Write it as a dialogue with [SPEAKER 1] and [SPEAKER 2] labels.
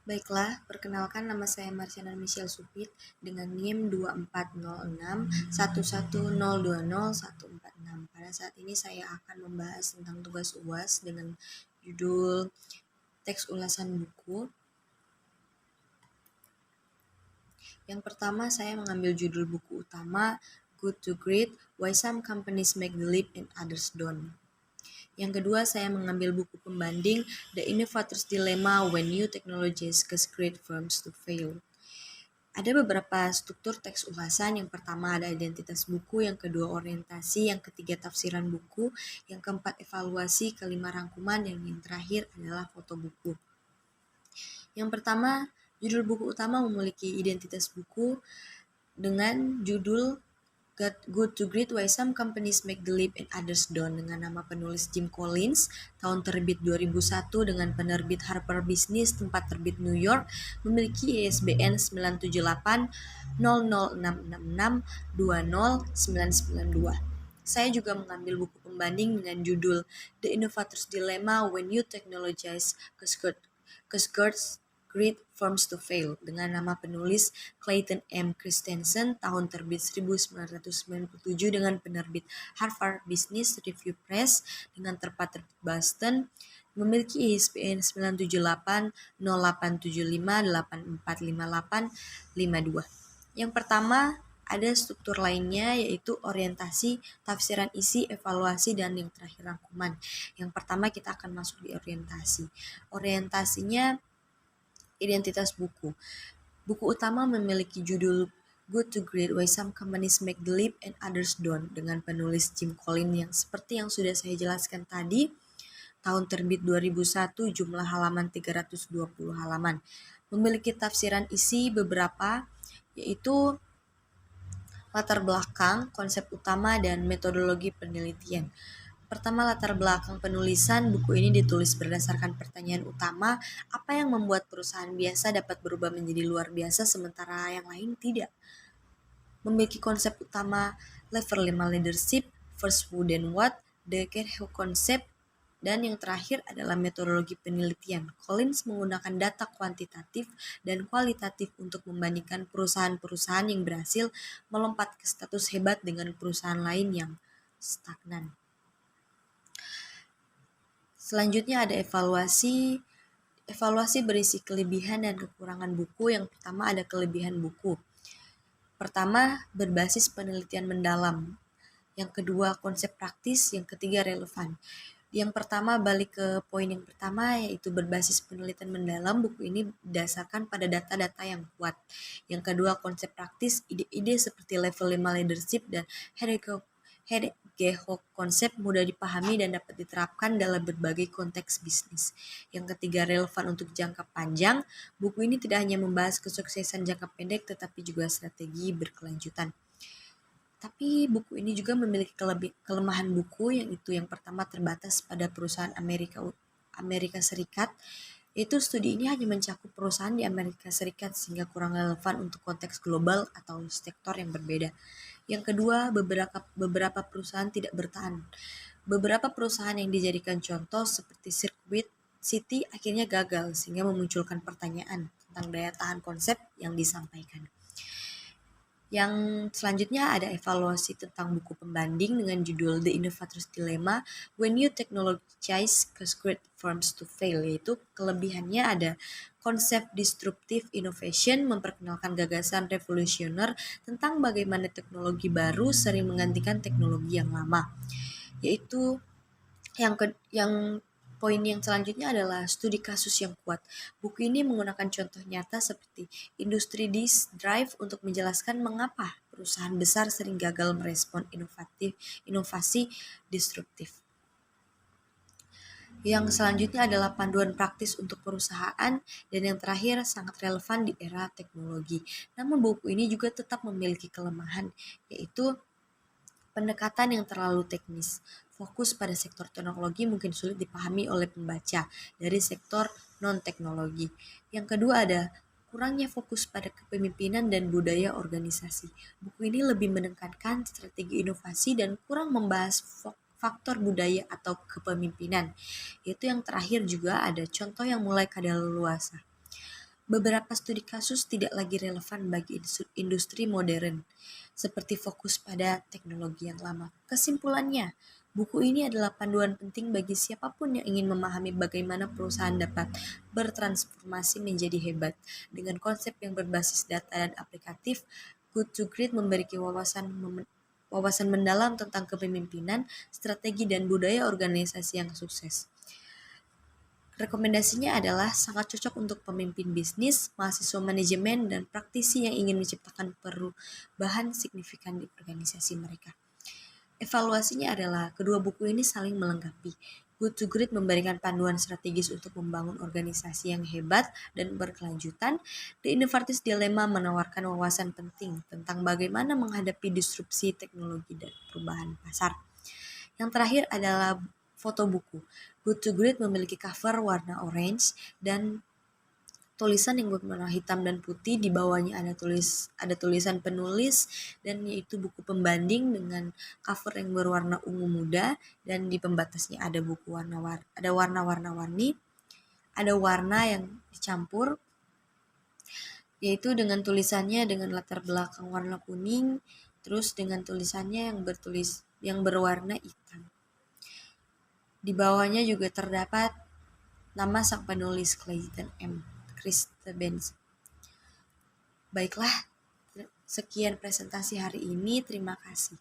[SPEAKER 1] Baiklah, perkenalkan nama saya Marciana Michelle Supit dengan NIM 240611202014. Pada saat ini saya akan membahas tentang tugas UAS dengan judul teks ulasan buku. Yang pertama, saya mengambil judul buku utama Good to Great, Why Some Companies Make the Leap and Others Don't. Yang kedua, saya mengambil buku pembanding The Innovator's Dilemma When New Technologies Cause Great Firms to Fail. Ada beberapa struktur teks ulasan. Yang pertama ada identitas buku, yang kedua orientasi, yang ketiga tafsiran buku, yang keempat evaluasi, kelima rangkuman, dan yang terakhir adalah foto buku. Yang pertama, judul buku utama memiliki identitas buku dengan judul Good to Great, Why Some Companies Make the Leap and Others Don't dengan nama penulis Jim Collins, tahun terbit 2001 dengan penerbit Harper Business, tempat terbit New York, memiliki ISBN 978-00666-20992. Saya juga mengambil buku pembanding dengan judul The Innovator's Dilemma When New Technologies Cause Great Firms to Fail dengan nama penulis Clayton M. Christensen, tahun terbit 1997 dengan penerbit Harvard Business Review Press dengan tempat terbit Boston, memiliki ISBN 978-0875-845852. Yang pertama, ada struktur lainnya yaitu orientasi, tafsiran isi, evaluasi, dan yang terakhir rangkuman. Yang pertama kita akan masuk di orientasi. Orientasinya identitas buku. Buku utama memiliki judul Good to Great, Why Some Companies Make the Leap and Others Don't dengan penulis Jim Collins yang seperti yang sudah saya jelaskan tadi, tahun terbit 2001, jumlah halaman 320 halaman. Memiliki tafsiran isi beberapa, yaitu latar belakang, konsep utama, dan metodologi penelitian. Pertama, latar belakang penulisan. Buku ini ditulis berdasarkan pertanyaan utama, apa yang membuat perusahaan biasa dapat berubah menjadi luar biasa sementara yang lain tidak? Memiliki konsep utama level 5 leadership, first who then what, decade who concept, dan yang terakhir adalah metodologi penelitian. Collins menggunakan data kuantitatif dan kualitatif untuk membandingkan perusahaan-perusahaan yang berhasil melompat ke status hebat dengan perusahaan lain yang stagnan. Selanjutnya ada evaluasi. Evaluasi berisi kelebihan dan kekurangan buku. Yang pertama ada kelebihan buku. Pertama, berbasis penelitian mendalam. Yang kedua, konsep praktis. Yang ketiga, relevan. Yang pertama, balik ke poin yang pertama, yaitu berbasis penelitian mendalam. Buku ini berdasarkan pada data-data yang kuat. Yang kedua, konsep praktis. Ide-ide seperti level 5 leadership dan Hedgehog konsep mudah dipahami dan dapat diterapkan dalam berbagai konteks bisnis. Yang ketiga, relevan untuk jangka panjang. Buku ini tidak hanya membahas kesuksesan jangka pendek, tetapi juga strategi berkelanjutan. Tapi buku ini juga memiliki kelemahan buku, yaitu yang pertama terbatas pada perusahaan Amerika Serikat, yaitu studi ini hanya mencakup perusahaan di Amerika Serikat sehingga kurang relevan untuk konteks global atau sektor yang berbeda. Yang kedua, beberapa perusahaan tidak bertahan. Beberapa perusahaan yang dijadikan contoh seperti Circuit City akhirnya gagal sehingga memunculkan pertanyaan tentang daya tahan konsep yang disampaikan. Yang selanjutnya ada evaluasi tentang buku pembanding dengan judul The Innovator's Dilemma When New Technologies Cause Great Firms to Fail, yaitu kelebihannya ada konsep disruptive innovation, memperkenalkan gagasan revolusioner tentang bagaimana teknologi baru sering menggantikan teknologi yang lama. Yaitu yang poin yang selanjutnya adalah studi kasus yang kuat. Buku ini menggunakan contoh nyata seperti industri disk drive untuk menjelaskan mengapa perusahaan besar sering gagal merespon inovasi disruptif. Yang selanjutnya adalah panduan praktis untuk perusahaan, dan yang terakhir sangat relevan di era teknologi. Namun buku ini juga tetap memiliki kelemahan, yaitu pendekatan yang terlalu teknis. Fokus pada sektor teknologi mungkin sulit dipahami oleh pembaca dari sektor non-teknologi. Yang kedua ada kurangnya fokus pada kepemimpinan dan budaya organisasi. Buku ini lebih menekankan strategi inovasi dan kurang membahas faktor budaya atau kepemimpinan. Yaitu yang terakhir juga ada contoh yang mulai kadaluarsa. Beberapa studi kasus tidak lagi relevan bagi industri modern, seperti fokus pada teknologi yang lama. Kesimpulannya, buku ini adalah panduan penting bagi siapapun yang ingin memahami bagaimana perusahaan dapat bertransformasi menjadi hebat. Dengan konsep yang berbasis data dan aplikatif, Good to Great memberikan wawasan mendalam tentang kepemimpinan, strategi, dan budaya organisasi yang sukses. Rekomendasinya adalah sangat cocok untuk pemimpin bisnis, mahasiswa manajemen, dan praktisi yang ingin menciptakan perubahan signifikan di organisasi mereka. Evaluasinya adalah kedua buku ini saling melengkapi. Good to Great memberikan panduan strategis untuk membangun organisasi yang hebat dan berkelanjutan. The Innovator's Dilemma menawarkan wawasan penting tentang bagaimana menghadapi disrupsi teknologi dan perubahan pasar. Yang terakhir adalah foto buku. Good to Great memiliki cover warna orange dan tulisan yang berwarna hitam dan putih. Di bawahnya ada tulisan penulis, dan yaitu buku pembanding dengan cover yang berwarna ungu muda, dan di pembatasnya ada buku ada warna-warni, ada warna yang dicampur, yaitu dengan tulisannya dengan latar belakang warna kuning, terus dengan tulisannya yang berwarna hitam. Di bawahnya juga terdapat nama sang penulis, Clayton M. Christensen. Baiklah, sekian presentasi hari ini. Terima kasih.